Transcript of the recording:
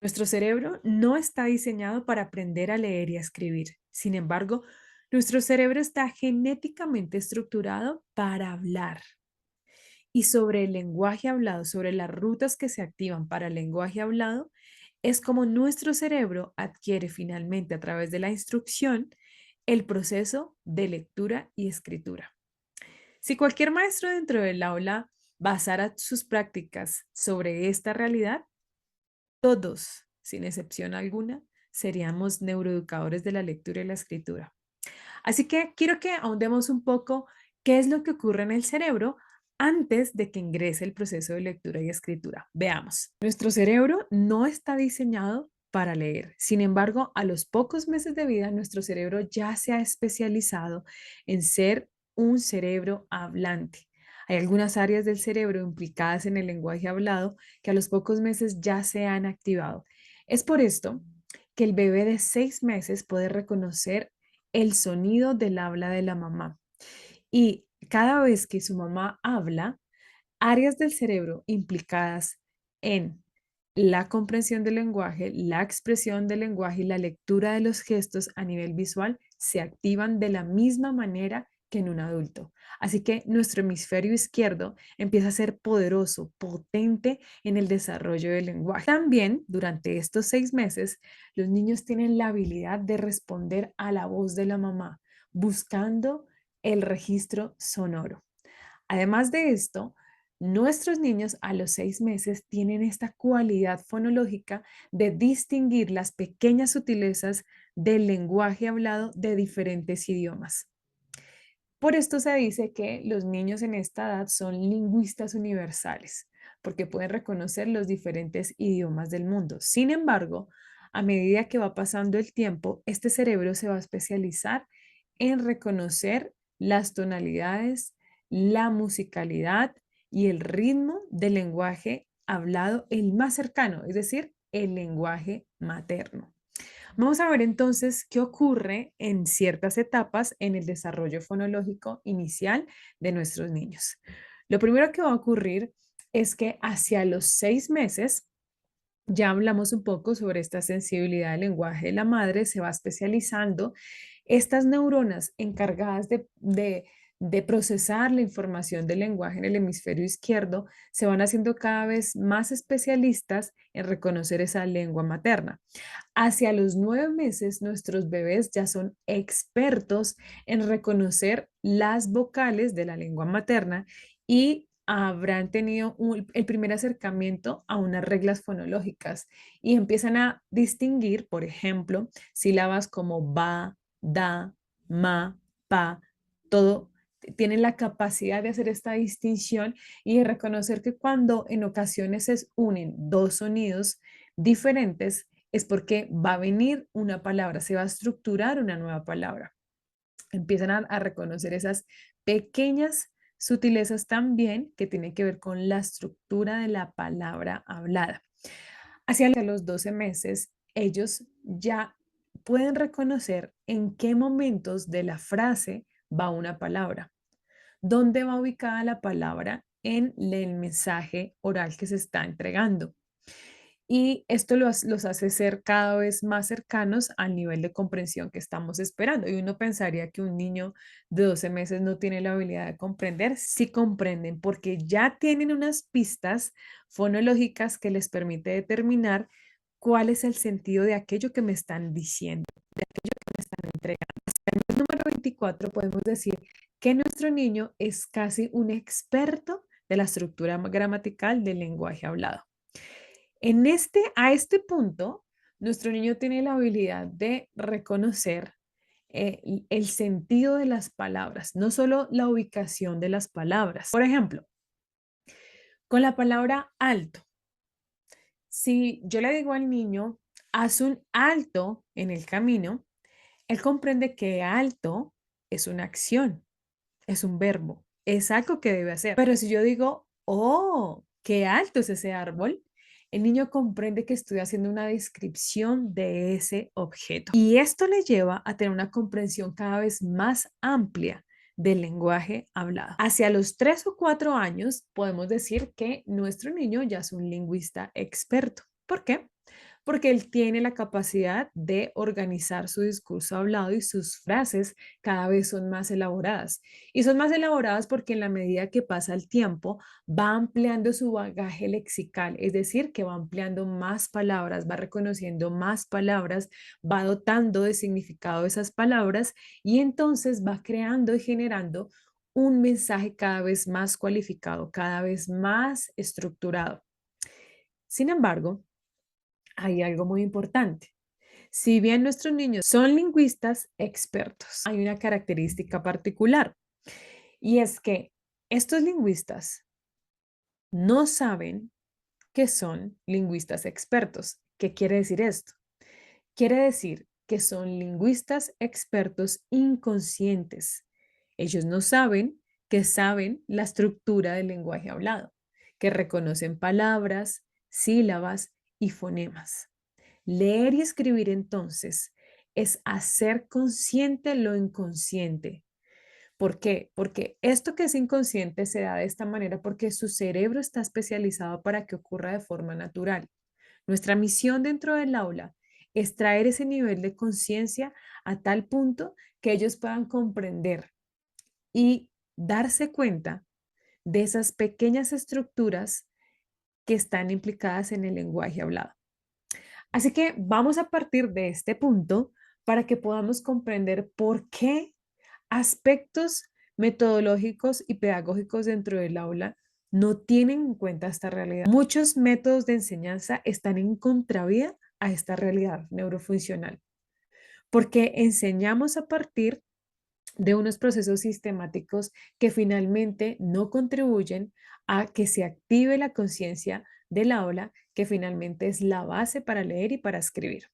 Nuestro cerebro no está diseñado para aprender a leer y a escribir. Sin embargo, nuestro cerebro está genéticamente estructurado para hablar. Y sobre el lenguaje hablado, sobre las rutas que se activan para el lenguaje hablado, es como nuestro cerebro adquiere finalmente a través de la instrucción el proceso de lectura y escritura. Si cualquier maestro dentro del aula basara sus prácticas sobre esta realidad, todos, sin excepción alguna, seríamos neuroeducadores de la lectura y la escritura. Así que quiero que ahondemos un poco qué es lo que ocurre en el cerebro antes de que ingrese el proceso de lectura y escritura. Veamos. Nuestro cerebro no está diseñado para leer. Sin embargo, a los pocos meses de vida, nuestro cerebro ya se ha especializado en ser un cerebro hablante. Hay algunas áreas del cerebro implicadas en el lenguaje hablado que a los pocos meses ya se han activado. Es por esto que el bebé de 6 meses puede reconocer el sonido del habla de la mamá. Y cada vez que su mamá habla, áreas del cerebro implicadas en la comprensión del lenguaje, la expresión del lenguaje y la lectura de los gestos a nivel visual se activan de la misma manera que en un adulto. Así que nuestro hemisferio izquierdo empieza a ser poderoso, potente en el desarrollo del lenguaje. También durante estos 6 meses, los niños tienen la habilidad de responder a la voz de la mamá, buscando el registro sonoro. Además de esto, nuestros niños a los 6 meses tienen esta cualidad fonológica de distinguir las pequeñas sutilezas del lenguaje hablado de diferentes idiomas. Por esto se dice que los niños en esta edad son lingüistas universales, porque pueden reconocer los diferentes idiomas del mundo. Sin embargo, a medida que va pasando el tiempo, este cerebro se va a especializar en reconocer las tonalidades, la musicalidad y el ritmo del lenguaje hablado, el más cercano, es decir, el lenguaje materno. Vamos a ver entonces qué ocurre en ciertas etapas en el desarrollo fonológico inicial de nuestros niños. Lo primero que va a ocurrir es que hacia los 6 meses, ya hablamos un poco sobre esta sensibilidad del lenguaje de la madre, se va especializando. Estas neuronas encargadas de procesar la información del lenguaje en el hemisferio izquierdo se van haciendo cada vez más especialistas en reconocer esa lengua materna. Hacia los 9 meses, nuestros bebés ya son expertos en reconocer las vocales de la lengua materna y habrán tenido el primer acercamiento a unas reglas fonológicas y empiezan a distinguir, por ejemplo, sílabas como ba, da, ma, pa, todo. Tienen la capacidad de hacer esta distinción y de reconocer que cuando en ocasiones se unen dos sonidos diferentes, es porque va a venir una palabra, se va a estructurar una nueva palabra. Empiezan a reconocer esas pequeñas sutilezas también que tienen que ver con la estructura de la palabra hablada. Hacia los 12 meses, ellos ya pueden reconocer en qué momentos de la frase va una palabra, dónde va ubicada la palabra en el mensaje oral que se está entregando. Y esto los hace ser cada vez más cercanos al nivel de comprensión que estamos esperando. Y uno pensaría que un niño de 12 meses no tiene la habilidad de comprender. Sí comprenden porque ya tienen unas pistas fonológicas que les permite determinar cuál es el sentido de aquello que me están diciendo, de aquello que me están entregando. Hasta el mes número 24 podemos decir que nuestro niño es casi un experto de la estructura gramatical del lenguaje hablado. A este punto, nuestro niño tiene la habilidad de reconocer el sentido de las palabras, no solo la ubicación de las palabras. Por ejemplo, con la palabra alto, si yo le digo al niño, haz un alto en el camino, él comprende que alto es una acción, es un verbo, es algo que debe hacer. Pero si yo digo, oh, qué alto es ese árbol, el niño comprende que estoy haciendo una descripción de ese objeto. Y esto le lleva a tener una comprensión cada vez más amplia del lenguaje hablado. Hacia los 3 o 4 años podemos decir que nuestro niño ya es un lingüista experto. ¿Por qué? Porque él tiene la capacidad de organizar su discurso hablado y sus frases cada vez son más elaboradas. Y son más elaboradas porque en la medida que pasa el tiempo va ampliando su bagaje lexical, es decir, que va ampliando más palabras, va reconociendo más palabras, va dotando de significado esas palabras y entonces va creando y generando un mensaje cada vez más cualificado, cada vez más estructurado. Sin embargo, hay algo muy importante. Si bien nuestros niños son lingüistas expertos, hay una característica particular y es que estos lingüistas no saben que son lingüistas expertos. ¿Qué quiere decir esto? Quiere decir que son lingüistas expertos inconscientes. Ellos no saben que saben la estructura del lenguaje hablado, que reconocen palabras, sílabas y fonemas. Leer y escribir entonces es hacer consciente lo inconsciente. ¿Por qué? Porque esto que es inconsciente se da de esta manera porque su cerebro está especializado para que ocurra de forma natural. Nuestra misión dentro del aula es traer ese nivel de conciencia a tal punto que ellos puedan comprender y darse cuenta de esas pequeñas estructuras que están implicadas en el lenguaje hablado. Así que vamos a partir de este punto para que podamos comprender por qué aspectos metodológicos y pedagógicos dentro del aula no tienen en cuenta esta realidad. Muchos métodos de enseñanza están en contravía a esta realidad neurofuncional, porque enseñamos a partir de unos procesos sistemáticos que finalmente no contribuyen a que se active la conciencia del aula, que finalmente es la base para leer y para escribir.